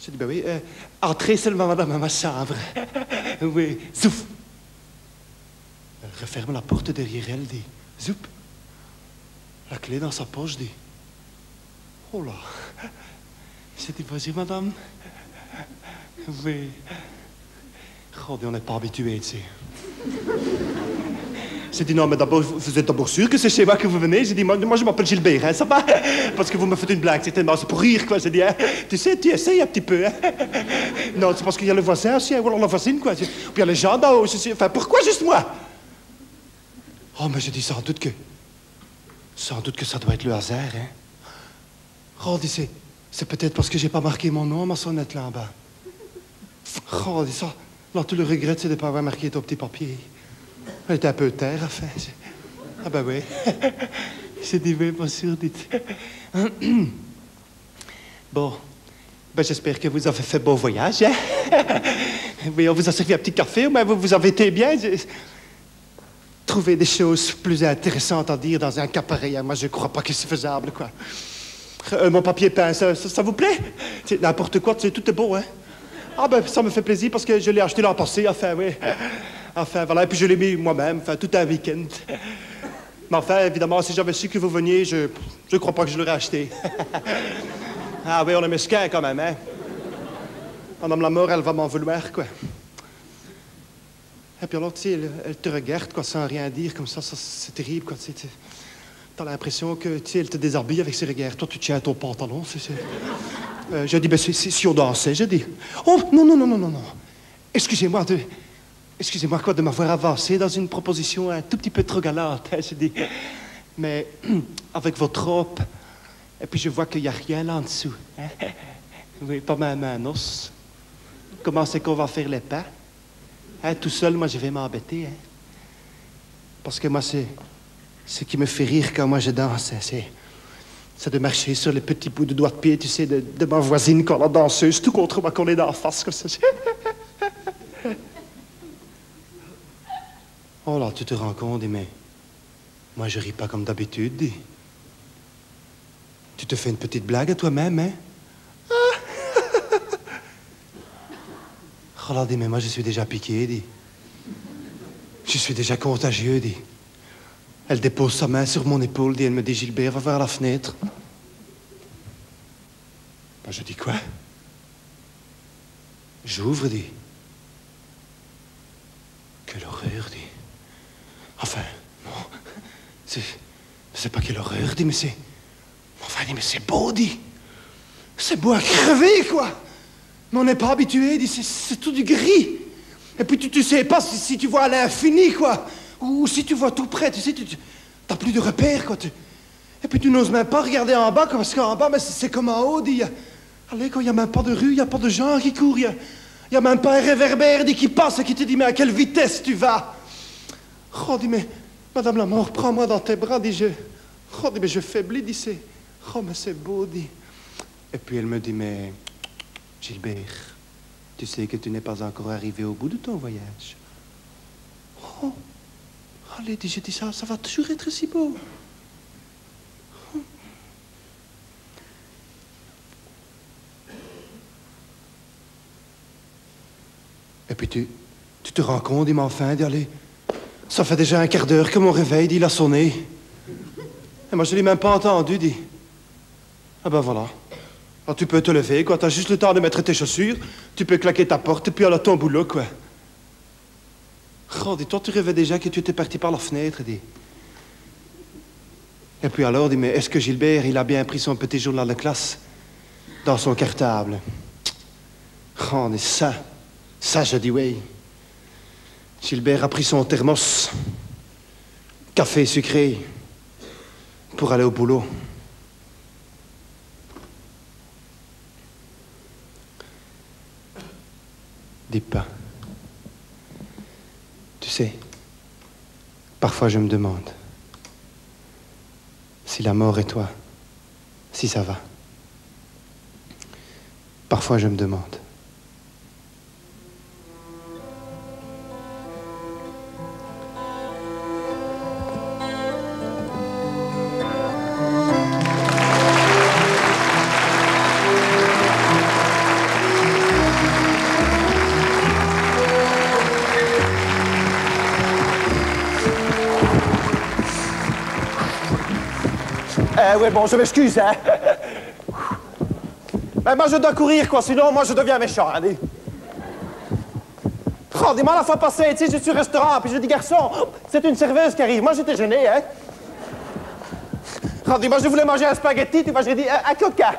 J'ai dit, ben oui, entrez seulement, madame, à ma chambre. Oui, zouf. Elle referme la porte derrière elle, dit, zoup. La clé dans sa poche, dit, oh là. J'ai dit, vas-y, madame. Oui. Oh, on n'est pas habitué, tu sais. J'ai dit, non, mais d'abord, vous êtes d'abord sûr que c'est chez moi que vous venez? J'ai dit, moi je m'appelle Gilbert, hein, ça va? Parce que vous me faites une blague, c'est pour rire, quoi. J'ai dit, hein, tu sais, tu essayes un petit peu, hein. Non, c'est parce qu'il y a le voisin aussi, ou alors la voisine, quoi. Puis il y a les gens là-haut, enfin, pourquoi juste moi? Oh, mais j'ai dit, sans doute que ça doit être le hasard, hein. Oh, dis, c'est peut-être parce que j'ai pas marqué mon nom à ma sonnette là en bas. Oh, dis ça. Là, tout le regret, c'est de ne pas avoir marqué ton petit papier. Elle était un peu terre, enfin. Ah ben oui. J'ai dit, oui, pas sûr, dites. Bon. Ben, j'espère que vous avez fait beau voyage, hein? Oui, on vous a servi un petit café, mais vous avez été bien. Trouver des choses plus intéressantes à dire dans un cas pareil, hein? Moi, je ne crois pas que c'est faisable, quoi. Mon papier peint, ça vous plaît? N'importe quoi, tout est beau, hein? Ah ben, ça me fait plaisir parce que je l'ai acheté l'an passé, enfin, oui. Enfin, voilà, et puis je l'ai mis moi-même, enfin, tout un week-end. Mais enfin, évidemment, si j'avais su que vous veniez, je crois pas que je l'aurais acheté. Ah oui, on est mesquin quand même, hein. Madame la mort, elle va m'en vouloir, quoi. Et puis alors, tu sais, elle te regarde, quoi, sans rien dire, comme ça c'est terrible, quoi, tu sais. T'as l'impression que, tu sais, elle te déshabille avec ses regards. Toi, tu tiens ton pantalon, j'ai dit, ben, si on dansait, j'ai dit. Oh, non. Excusez-moi quoi de m'avoir avancé dans une proposition un tout petit peu trop galante, hein, j'ai dit. Mais avec votre robe, et puis je vois qu'il n'y a rien là en dessous. Hein? Oui, pas même un os. Comment c'est qu'on va faire les pas? Hein, tout seul, moi, je vais m'embêter. Hein? Parce que moi, c'est ce qui me fait rire quand moi je danse, hein, c'est de marcher sur les petits bouts de doigts de pied, tu sais, de ma voisine quand la danseuse, tout contre moi qu'on est d'en face, comme ça. Oh là, tu te rends compte, mais moi je ris pas comme d'habitude, dis. Tu te fais une petite blague à toi-même, hein? Oh là, dis, mais moi je suis déjà piqué, dis. Je suis déjà contagieux, dis. Elle dépose sa main sur mon épaule, dit, elle me dit, Gilbert, va voir la fenêtre. Ben, je dis, quoi? J'ouvre, dit. Quelle horreur, dit. Enfin, non, c'est pas quelle horreur, dit, mais c'est... Enfin, dit, mais c'est beau, dit. C'est beau à crever, quoi. Mais on n'est pas habitué, dit, c'est tout du gris. Et puis tu sais pas si tu vois à l'infini, quoi. Ou si tu vois tout près, tu sais, t'as plus de repères, quoi. Et puis tu n'oses même pas regarder en bas, quoi, parce qu'en bas, mais c'est comme en haut, dit. Allez, quoi, il n'y a même pas de rue, il n'y a pas de gens qui courent, il n'y a même pas un réverbère, dit, qui passe et qui te dit, mais à quelle vitesse tu vas? Oh, dit, mais, Madame la mort, prends-moi dans tes bras, dit, oh, dit, mais je faiblis, dit, oh, mais c'est beau, dit. Et puis elle me dit, mais, Gilbert, tu sais que tu n'es pas encore arrivé au bout de ton voyage. Oh. Allez, je dis ça va toujours être si beau. Et puis tu te rends compte, il m'a enfin dit, allez, ça fait déjà un quart d'heure que mon réveil, il a sonné. Et moi, je ne l'ai même pas entendu, dit. Ah ben voilà. Alors, tu peux te lever, quoi, t'as juste le temps de mettre tes chaussures, tu peux claquer ta porte, et puis alors ton boulot, quoi. Oh, dis, toi, tu rêvais déjà que tu étais parti par la fenêtre, dis. Et puis alors, dis, mais est-ce que Gilbert, il a bien pris son petit journal de classe dans son cartable? Oh, mais ça, je dis oui. Gilbert a pris son thermos, café sucré, pour aller au boulot. Dis pas. Tu sais, parfois je me demande si la mort et toi, si ça va. Parfois je me demande. ouais, bon, je m'excuse, hein. Ben, moi, je dois courir, quoi, sinon, moi, je deviens méchant, allez. Oh, dis-moi, la fois passée, tu sais, je suis au restaurant, puis je dis, garçon, c'est une serveuse qui arrive. Moi, j'étais gêné, hein. Oh, dis-moi, je voulais manger un spaghetti, tu vois, j'ai dit, un coca.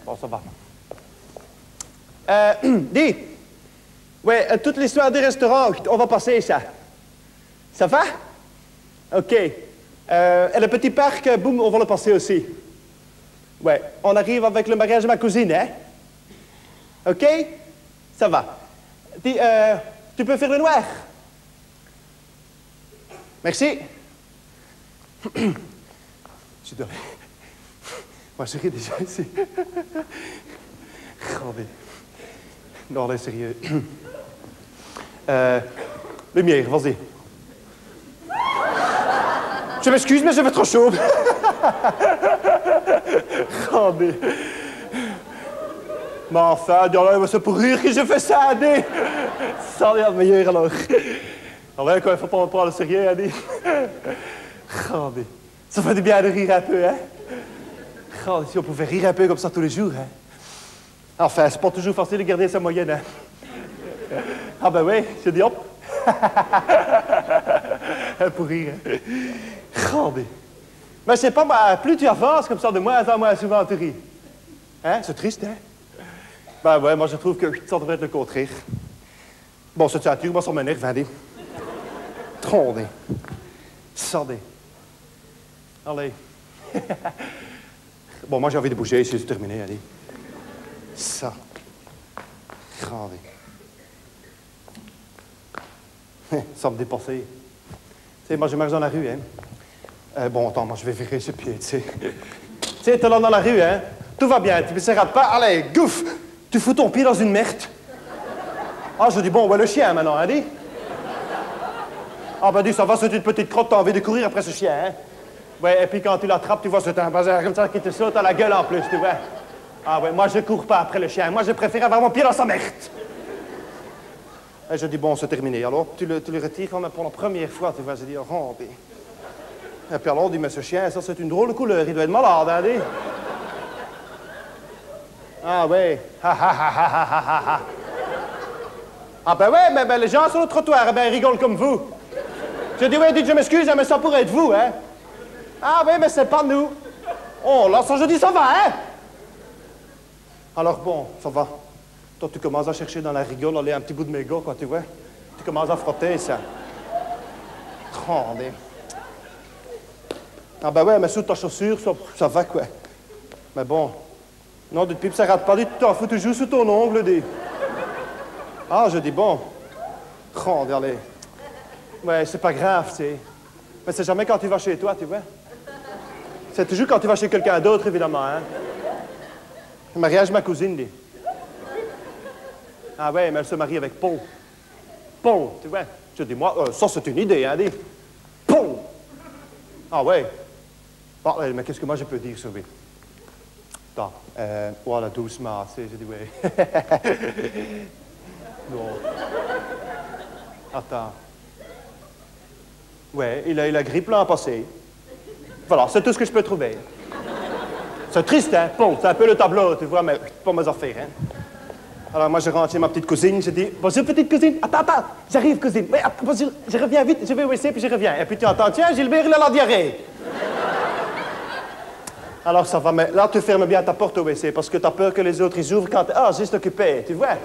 Bon, ça va. Dis, ouais, toute l'histoire du restaurant, on va passer ça. Ça va? OK. Et le petit parc, boum, on va le passer aussi. Ouais, on arrive avec le mariage de ma cousine, hein? OK? Ça va. Dis, tu peux faire le noir? Merci. Je dois... Moi, je ris déjà ici. Regardez. Non, là, sérieux. Lumière, vas-y. Je m'excuse, mais je vais trop chaud. Regardez. Mais enfin, c'est pour rire que je fais ça, Andy. Ça a l'air meilleur, alors. Alors, quoi, il faut pas me prendre au sérieux, Andy. Regardez. Ça fait du bien de rire un peu, hein. Regardez, si on pouvait rire un peu comme ça tous les jours, hein. Enfin, c'est pas toujours facile de garder sa moyenne, hein. Ah ben oui, je dis hop. Pour rire, hein. Regardez. Mais je sais pas, moi, plus tu avances comme ça de moins en moins souvent tu ris. Hein? C'est triste, hein? Ben ouais, moi je trouve que ça devrait être le contraire. Bon, cette ceinture, moi ça m'énerve, hein, dis. Trondé. Sardé. Allez. Bon, moi j'ai envie de bouger, c'est terminé, allez. Ça. Regardez. Ça me dépassait. Tu sais, moi je marche dans la rue, hein. Bon, attends, moi je vais virer ce pied, tu sais. Tu sais, t'es là dans la rue, hein. Tout va bien, tu ne se rates pas. Allez, gouf! Tu fous ton pied dans une merde. Ah, je dis, bon, ouais, le chien maintenant, hein, dis. Ah, ben dis, ça va, c'est une petite crotte, t'as envie de courir après ce chien, hein. Ouais, et puis quand tu l'attrapes, tu vois, c'est un bazar comme ça qui te saute à la gueule en plus, tu vois. Ah ouais, moi je cours pas après le chien, moi je préfère avoir mon pied dans sa merde. Et je dis, bon, c'est terminé. Alors, tu le retires quand même pour la première fois, tu vois, je dis, oh, puis... Et puis alors, on dit, mais ce chien, ça, c'est une drôle de couleur, il doit être malade, hein, dis. Ah, ouais. Ah, ben ouais, mais les gens sur le trottoir, eh ben, ils rigolent comme vous. Je dis, ouais, dites, je m'excuse, mais ça pourrait être vous, hein. Ah, ouais, mais c'est pas nous. Oh, là, ça, je dis, ça va, hein. Alors, bon, ça va. Toi, tu commences à chercher dans la rigole, aller un petit bout de mégot, quoi, tu vois. Tu commences à frotter, ça. Attendez. Ah ben ouais, mais sous ta chaussure, ça va, quoi. Mais bon. Non, depuis, ça rate pas du tout, t'en fous toujours sous ton ongle, dis. Ah, je dis, bon. Allez. Ouais, c'est pas grave, tu sais. Mais c'est jamais quand tu vas chez toi, tu vois. C'est toujours quand tu vas chez quelqu'un d'autre, évidemment, hein. Le mariage de ma cousine, dis. Ah ouais, mais elle se marie avec Paul. Paul, tu vois. Je dis, moi, ça, c'est une idée, hein, dis. Paul! Ah ouais. Bon, mais qu'est-ce que moi je peux dire sur lui? Attends, voilà, doucement, tu sais, je dis, ouais. Non. Attends. Ouais, il a grippe l'an passé. Voilà, c'est tout ce que je peux trouver. C'est triste, hein? Paul, c'est un peu le tableau, tu vois, mais pas mes affaires, hein? Alors moi, je rentre chez ma petite cousine, je dis, bonjour petite cousine, attends, j'arrive cousine, oui, bonjour, je reviens vite, je vais au WC, puis je reviens. Et puis tu entends, tiens, Gilbert, il a la diarrhée. Alors ça va, mais là, tu fermes bien ta porte au WC, parce que tu as peur que les autres, ils ouvrent quand... Ah, juste occupé, tu vois.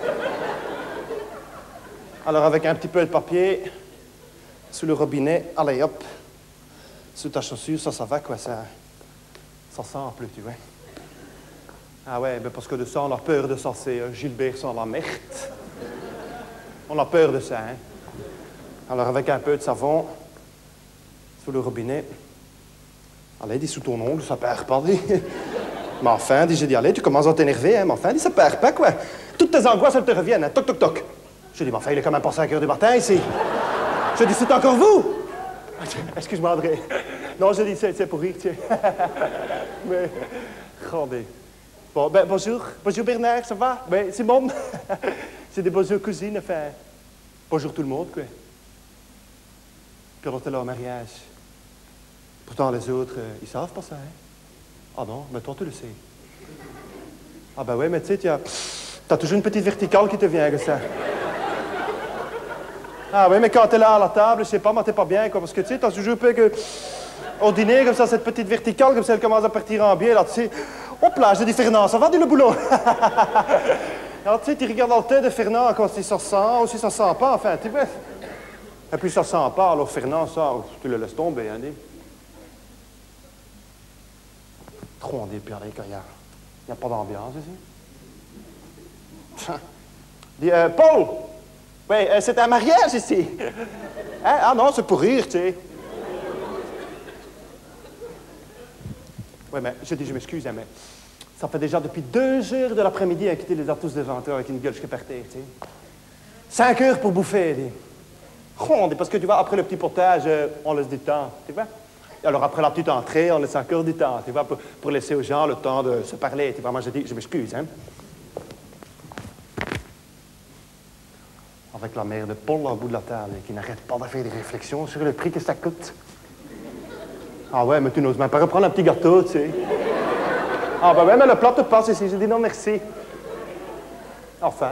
Alors avec un petit peu de papier, sous le robinet, allez, hop, sous ta chaussure, ça va, quoi, ça sent plus, tu vois. Ah ouais, mais parce que de ça, on a peur de ça, c'est Gilbert sans la merde. On a peur de ça, hein. Alors avec un peu de savon, sous le robinet, allez, dis sous ton ongle, ça perd pas, dis. Mais enfin, dis, j'ai dit, allez, tu commences à t'énerver, hein, mais enfin, dis, ça perd pas, quoi. Toutes tes angoisses, elles te reviennent, hein, toc, toc, toc. Je dis, mais enfin, il est quand même pas 5 heures du matin, ici. Je dis, c'est encore vous? Excuse-moi, André. Non, je dis, c'est pour rire, tiens. Mais, regardez. Bon, ben, bonjour. Bonjour, Bernard, ça va? Ben, Simone. C'est des bonjour cousines, enfin... Bonjour tout le monde, quoi. Puis on était là au mariage. Pourtant, les autres, ils savent pas ça, hein? Ah non, mais toi, tu le sais. Ah ben ouais, mais tu sais, t'as toujours une petite verticale qui te vient comme ça. Ah oui, mais quand t'es là à la table, je sais pas, mais t'es pas bien, quoi, parce que tu sais, t'as toujours un peu que... Au dîner, comme ça, cette petite verticale, comme ça, elle commence à partir en biais, là, tu sais. Hop là, j'ai dit, Fernand, ça va, dis le boulot. Alors, tu sais, tu regardes dans le tête de Fernand, quoi, si ça sent, ou si ça sent pas, enfin, tu vois. Et puis ça sent pas, alors Fernand, ça, tu le laisses tomber, hein, dis. Trop en dépéré, quand il y a pas d'ambiance ici. Dis, Paul! Oui, c'est un mariage ici. Hein? Ah non, c'est pour rire, tu sais. Oui, mais je dis, je m'excuse, hein, mais ça fait déjà depuis 2 heures de l'après-midi à quitter les tous devant toi avec une gueule jusqu'à par terre, tu sais. 5 heures pour bouffer, dis. Ronde, parce que tu vois, après le petit potage, on laisse du temps, tu vois. Et alors après la petite entrée, on laisse encore du temps, tu vois, pour laisser aux gens le temps de se parler, tu vois. Moi, je dis, je m'excuse, hein. Avec la mère de Paul au bout de la table, qui n'arrête pas de faire des réflexions sur le prix que ça coûte. Ah ouais, mais tu n'oses même pas reprendre un petit gâteau, tu sais. Ah ben ouais, mais le plat te passe ici. J'ai dit non, merci. Enfin.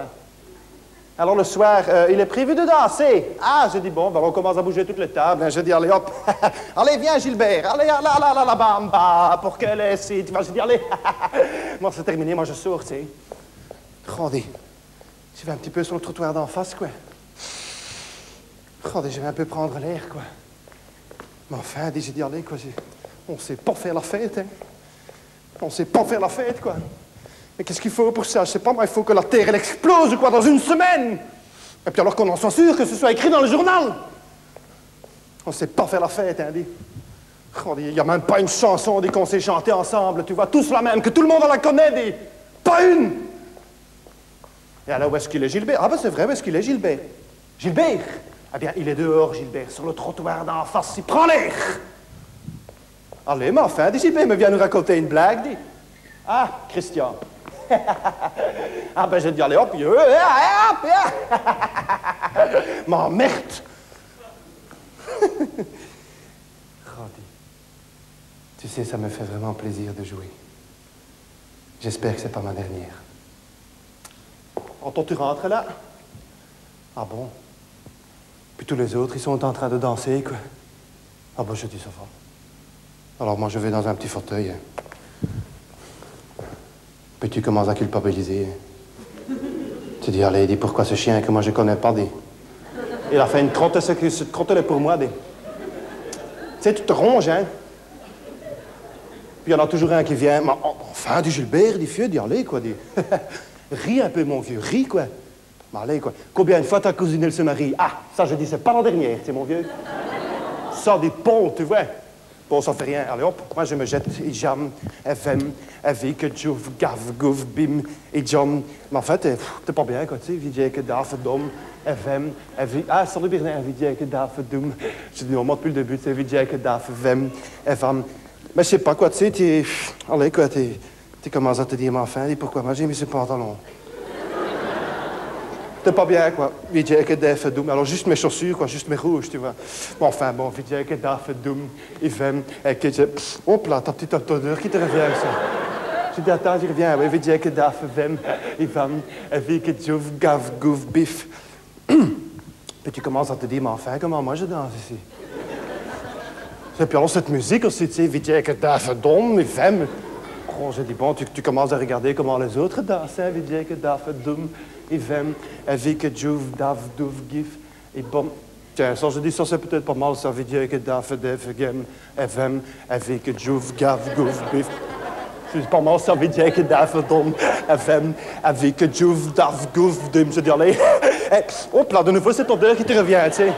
Alors le soir, il est prévu de danser. Ah, j'ai dit bon, ben on commence à bouger toutes les tables. J'ai dit allez hop, allez viens Gilbert, allez la bamba, pour que laisser. Tu vois, j'ai dit allez, moi c'est terminé, moi je sors, tu sais. Regardez. Tu vas un petit peu sur le trottoir d'en face, quoi. Oh, je vais un peu prendre l'air, quoi. Mais enfin, j'ai dit, allez, quoi, on sait pas faire la fête, hein. On sait pas faire la fête, quoi. Mais qu'est-ce qu'il faut pour ça? Je sais pas, moi, il faut que la Terre, elle explose, quoi, dans 1 semaine. Et puis alors qu'on en soit sûr que ce soit écrit dans le journal. On sait pas faire la fête, hein, dit. Oh, il n'y a même pas une chanson, dit, qu'on sait chanter ensemble, tu vois, tous la même, que tout le monde la connaît, dit. Pas une! Et alors, où est-ce qu'il est, Gilbert? Ah ben c'est vrai, où est-ce qu'il est, Gilbert? Gilbert? Eh bien, il est dehors, Gilbert, sur le trottoir d'en face, il prend l'air. Allez, mais enfin, dis Gilbert, me vient nous raconter une blague, dis. Ah, Christian. Ah ben, j'ai dit, allez, hop, hop, m'emmerde. Randy, tu sais, ça me fait vraiment plaisir de jouer. J'espère que c'est pas ma dernière. Quand tu rentres là? Ah bon? Puis tous les autres, ils sont en train de danser, quoi. Ah bon, je dis ça va. Alors moi, je vais dans un petit fauteuil. Puis tu commences à culpabiliser. Tu dis, allez, dis pourquoi ce chien que moi je connais pas, dis. Il a fait une crotte, cette crotte-là est pour moi, dis. Tu sais, tu te ronges, hein. Puis il y en a toujours un qui vient. Mais, enfin, du Gilbert, dit vieux, dis, allez, quoi, dis. Ris un peu, mon vieux, ris, quoi. Mais allez, quoi. Combien de fois ta cousine, elle se marie? Ah, ça, je dis, c'est pas la dernière, tu sais, mon vieux. Ça, des ponts, tu vois. Bon, ça fait rien. Allez, hop, moi, je me jette. Et jam, FM, avec, jouf, gav, gouf, bim, et jam. Mais en fait, t'es pas bien, quoi, tu sais. Vidje, que daf, dom, FM, avec. Ah, salut, Bernard, vidje, que daf, dom. Je dis, non, moi, depuis le début, c'est vidje, que daf, FM, FM. Mais je sais pas, quoi, tu sais, t'es. Allez, quoi, tu commences à te dire, mais enfin, dis pourquoi moi j'ai mis ce pantalon. T'es pas bien, quoi. Vidje que daf doum. Alors juste mes chaussures, quoi, juste mes rouges, tu vois. Bon, enfin, bon, vidje que daf doum. Il fait, que je... Hop là, ta petite odeur qui te revient, ça. Je dis, attends, j'y reviens, oui, vidje que daf vem. Il fait, que djouf, gav, gouf, bif. Puis tu commences à te dire, mais enfin, comment moi je danse ici? Et puis alors cette musique aussi, tu sais, vidje que daf dom, il fait. Oh, j'ai dit, bon, tu commences à regarder comment les autres dansent, hein, vidje que daf doum. Ivem, avec Djouf, Dav, Douf, Gif, et bon. Tiens, ça, je dis, ça, c'est peut-être pas mal, ça veut dire que Daf, Def, Gem, Fm, avec Djouf, Gav, Gouf, Bif. C'est pas mal, ça veut dire que Daf, Dom, Fm, avec Djouf, Dav, Gouf, Dim. Je dis, allez, hop là, de nouveau, c'est ton odeur qui te revient, tu sais.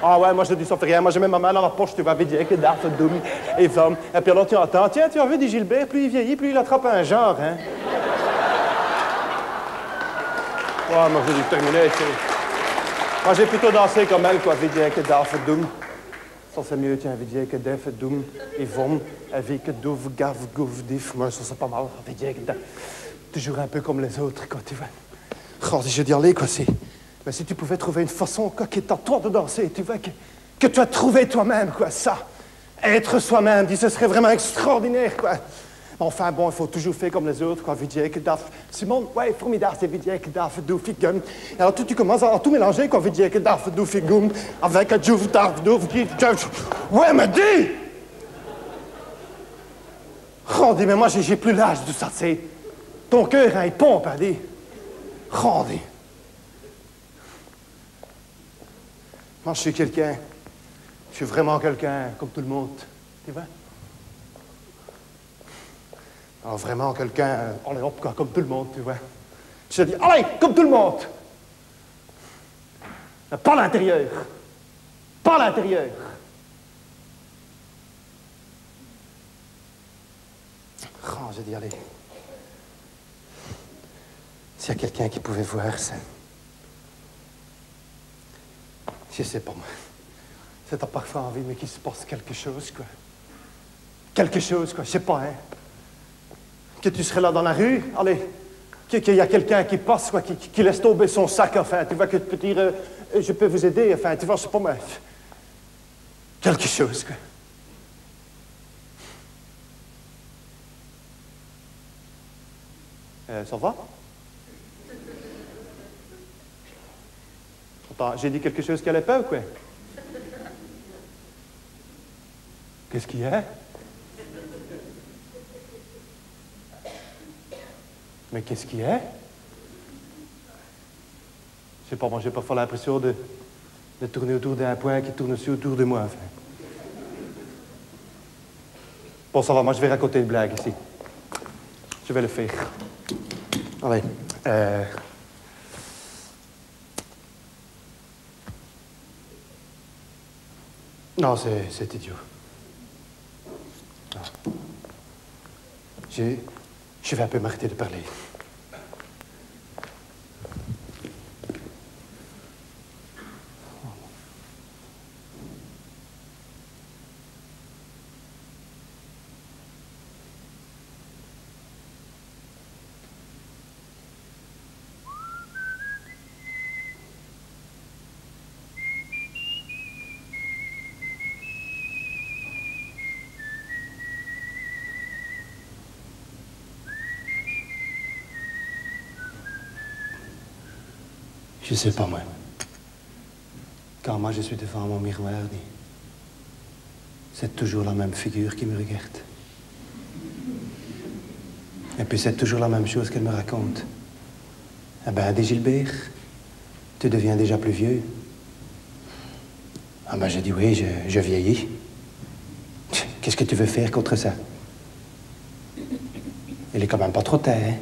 Ah ouais, moi, je dis, ça fait rien. Moi, je mets ma main dans la poche, tu vas dire que Daf, Dom, et Fm. Et puis alors, tu entends, tiens, tu as vu, dit Gilbert, plus il vieillit, plus il attrape un genre, hein. Ouais, moi, j'ai dû terminer, tu sais. Moi, j'ai plutôt dansé comme elle, quoi. Vidje que daf doum. Ça, c'est mieux, tiens. Vidje que daf doum. Et vom. Avec douf, gav, gouf, dif. Moi, ça, c'est pas mal. Vidje que daf. Toujours un peu comme les autres, quoi, tu vois. Oh, je dis, allez, quoi, c'est... Mais si tu pouvais trouver une façon, quoi, qui est à toi de danser, tu vois, que tu as trouvé toi-même, quoi, ça. Être soi-même, dit, ce serait vraiment extraordinaire, quoi. Enfin, bon, il faut toujours faire comme les autres, quoi. Vidjek, daf. Simon, ouais, formidable, c'est vidjek, daf, doufigum. Et alors, tu commences à tout mélanger, quoi. Vidjek, daf, doufigum, avec un djouf, daf, douf, ouais, mais dis! Rendez, mais moi, j'ai plus l'âge de ça, tu sais. Ton cœur, hein, il pompe, hein, dis. Rendez. Moi, je suis quelqu'un. Je suis vraiment quelqu'un, comme tout le monde. Tu vois? Alors, vraiment quelqu'un, allez hop, quoi, comme tout le monde, tu vois. Je te dis, allez, comme tout le monde. Pas l'intérieur. Pas l'intérieur. Oh, j'ai dit, allez. S'il y a quelqu'un qui pouvait voir ça. Je sais pas, moi. C'est t'as parfois envie, mais qu'il se passe quelque chose, quoi. Quelque chose, quoi, je sais pas, hein. Que tu serais là dans la rue, allez, qu'il y a quelqu'un qui passe, quoi, qui laisse tomber son sac, enfin, tu vois, que tu peux dire, je peux vous aider, enfin, tu vois, je sais pas, moi. Quelque chose, quoi. Ça va? Attends, j'ai dit quelque chose qui allait pas ou quoi? Qu'est-ce qu'il y a? Mais qu'est-ce qu'il y a? Je sais pas, moi j'ai parfois l'impression de tourner autour d'un point qui tourne aussi autour de moi, enfin. Bon, ça va, moi je vais raconter une blague ici. Je vais le faire. Allez. Non, c'est idiot. Non. Je vais un peu m'arrêter de parler. Je sais pas, moi. Quand moi je suis devant mon miroir, c'est toujours la même figure qui me regarde. Et puis c'est toujours la même chose qu'elle me raconte. Eh ben, dis Gilbert, tu deviens déjà plus vieux. Ah ben, j'ai dit oui, je vieillis. Qu'est-ce que tu veux faire contre ça? Il est quand même pas trop tard, hein?